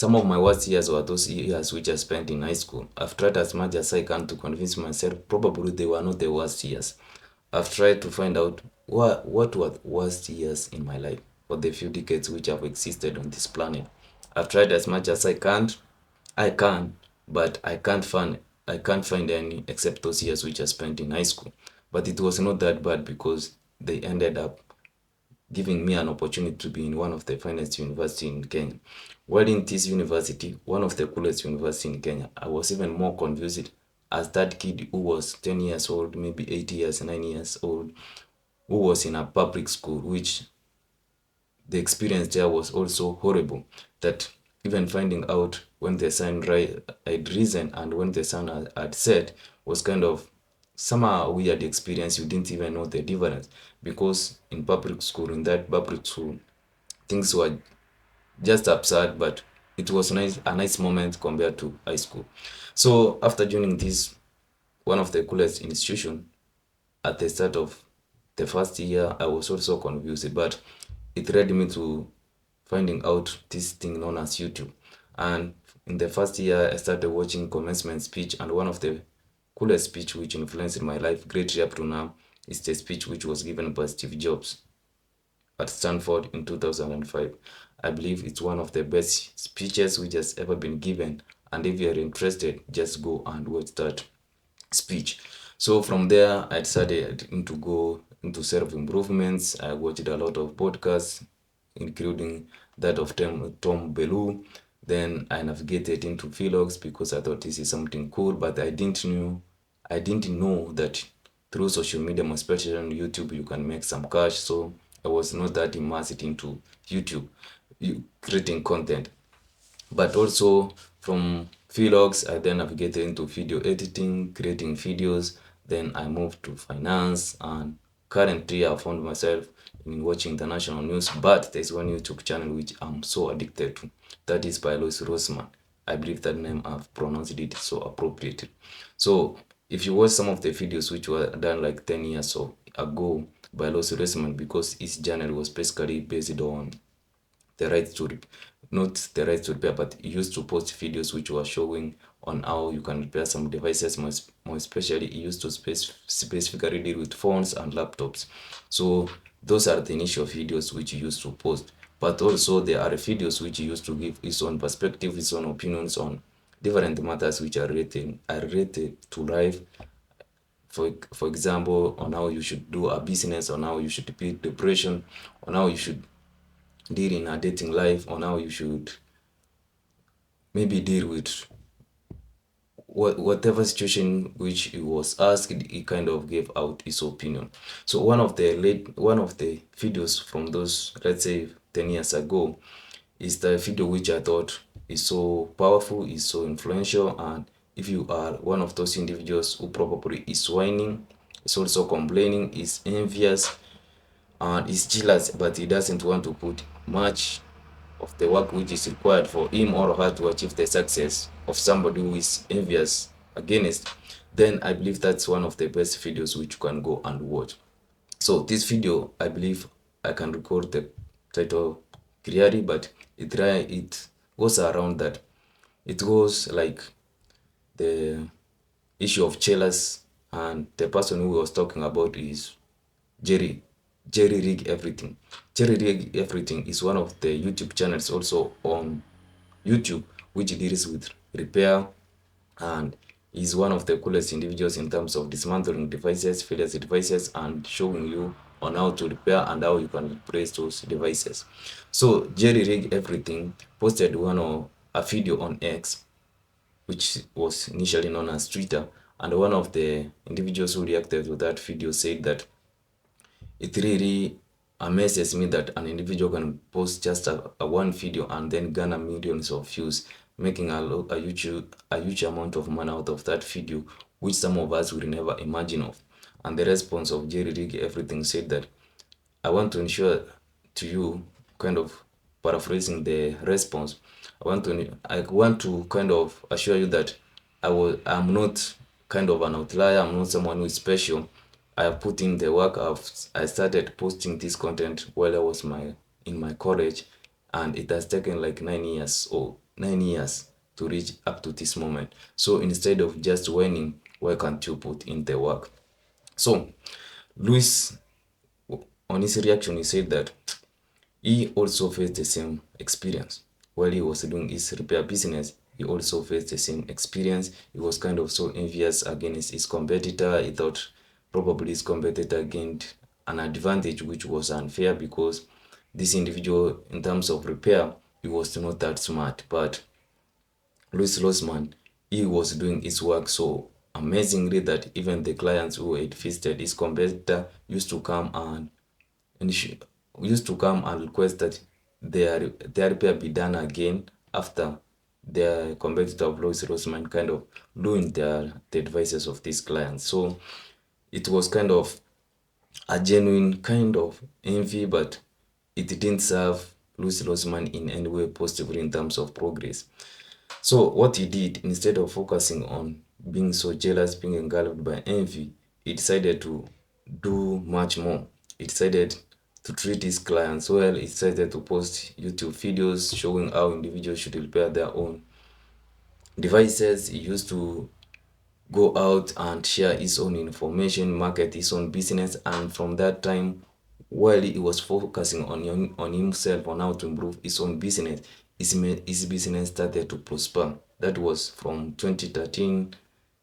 some of my worst years were those years which I spent in high school. I've tried as much as I can to convince myself probably they were not the worst years. I've tried to find out what were the worst years in my life for the few decades which have existed on this planet. I've tried as much as I can, but I can't find any except those years which I spent in high school. But it was not that bad because they ended up giving me an opportunity to be in one of the finest university in Kenya. While in this university, one of the coolest university in Kenya, I was even more confused as that kid who was 10 years old, maybe 8 years, 9 years old, who was in a public school, which the experience there was also horrible. That even finding out when the sun had risen and when the sun had set was kind of somehow weird experience. You didn't even know the difference because in that public school, things were just absurd, but it was a nice moment compared to high school. So after joining this one of the coolest institution, at the start of the first year, I was also confused, but it led me to finding out this thing known as YouTube. And in the first year, I started watching commencement speech, and one of the coolest speech which influenced my life greatly up to now is the speech which was given by Steve Jobs at Stanford in 2005. I believe it's one of the best speeches which has ever been given. And if you're interested, just go and watch that speech. So from there, I decided to go into self-improvements. I watched a lot of podcasts, including that of Tom Bellew. Then I navigated into vlogs because I thought this is something cool, but I didn't know that through social media, especially on YouTube, you can make some cash. So I was not that immersed into YouTube, creating content. But also from vlogs, I then navigated into video editing, creating videos. Then I moved to finance, and currently I found myself in watching the national news. But there's one YouTube channel which I'm so addicted to. That is by Rossman. I believe that name I've pronounced it so appropriately. So if you watch some of the videos which were done like 10 years ago by Rossman, because his channel was basically based on the right to not the right to repair, but he used to post videos which were showing on how you can repair some devices. More especially, he used to specifically deal with phones and laptops. So those are the initial videos which he used to post. But also there are videos which he used to give his own perspective, his own opinions on different matters which are related to life. For example, on how you should do a business, on how you should beat depression, on how you should deal in a dating life, on how you should maybe deal with whatever situation which he was asked. He kind of gave out his opinion. So one of the videos from those, let's say, 10 years ago, is the video which I thought is so powerful, is so influential. And if you are one of those individuals who probably is whining, is also complaining, is envious, and is jealous, but he doesn't want to put much of the work which is required for him or her to achieve the success of somebody who is envious against, then I believe that's one of the best videos which you can go and watch. So this video, I believe I can record the title clearly, but it goes around that. It goes like the issue of jealous, and the person who was talking about is Jerry Jerry Rig Everything. Jerry Rig Everything is one of the YouTube channels also on YouTube which deals with repair, and is one of the coolest individuals in terms of dismantling devices, failures devices, and showing you on how to repair and how you can replace those devices. So Jerry Rig Everything posted a video on X, which was initially known as Twitter, and one of the individuals who reacted to that video said that it really amazes me that an individual can post just a one video and then garner millions of views, making a huge amount of money out of that video, which some of us will never imagine of. And the response of Jerry Rig Everything said that, I want to ensure to you, kind of paraphrasing the response, I want to kind of assure you that I'm not kind of an outlier. I'm not someone who is special. I have put in the work. I started posting this content while I was in my college, and it has taken like 9 years or 9 years to reach up to this moment. So instead of just whining, why can't you put in the work? So Louis, on his reaction, he said that he also faced the same experience. While he was doing his repair business, he also faced the same experience. He was kind of so envious against his competitor. He thought probably his competitor gained an advantage which was unfair because this individual, in terms of repair, he was not that smart. But Louis Rossman, he was doing his work so amazingly that even the clients who had visited his competitor and she used to come and request that their repair be done again after their competitor of Louis Rossman kind of ruined the advices of these clients. So it was kind of a genuine kind of envy, but it didn't serve Louis Rossman in any way positively in terms of progress. So what he did, instead of focusing on being so jealous, being engulfed by envy, he decided to do much more. He decided to treat his clients well. He decided to post YouTube videos showing how individuals should repair their own devices. He used to go out and share his own information, market his own business, and from that time, while he was focusing on himself, on how to improve his own business, his business started to prosper. That was from 2013.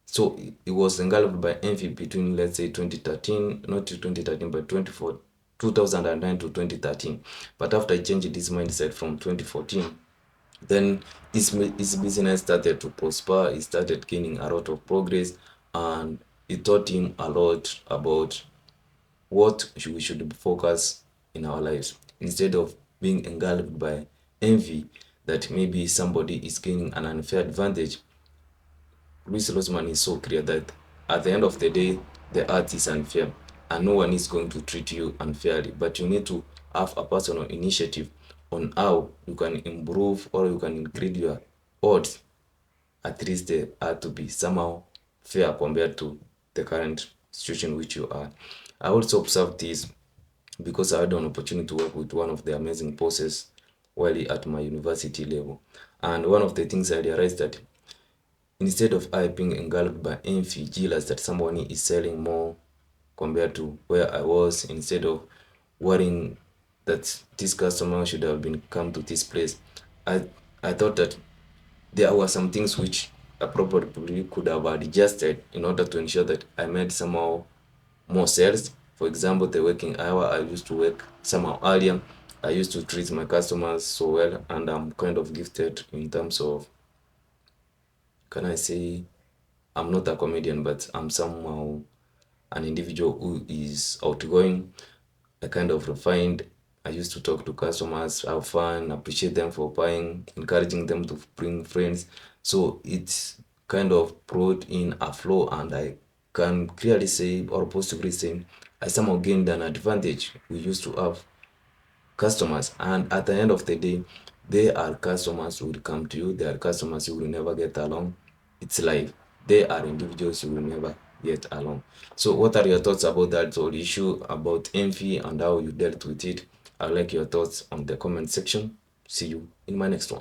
So he was engulfed by envy between, let's say, 2013, not to 2013, but 2009 to 2013. But after he changed his mindset from 2014, then his business started to prosper. He started gaining a lot of progress, and it taught him a lot about what we should focus in our lives instead of being engulfed by envy that maybe somebody is gaining an unfair advantage. Louis Rossman is so clear that at the end of the day, the earth is unfair and no one is going to treat you unfairly. But you need to have a personal initiative on how you can improve or you can increase your odds. At least they are to be somehow fair compared to the current situation which you are. I also observed this because I had an opportunity to work with one of the amazing bosses while at my university level. And one of the things I realized that instead of I being engulfed by envy, jealous that somebody is selling more compared to where I was, instead of worrying that this customer should have been come to this place, I I thought that there were some things which I probably could have adjusted in order to ensure that I made somehow more sales. For example, the working hour, I used to work somehow earlier. I used to treat my customers so well, and I'm kind of gifted in terms of, can I say, I'm not a comedian, but I'm somehow an individual who is outgoing. I kind of refined. I used to talk to customers, have fun, appreciate them for buying, encouraging them to bring friends. So it's kind of brought in a flow, and I can clearly say or positively say I somehow gained an advantage. We used to have customers, and at the end of the day, they are customers who will come to you. They are customers who will never get along. It's life. They are individuals who will never get along. So what are your thoughts about that whole issue about envy and how you dealt with it? I'd like your thoughts on the comment section. See you in my next one.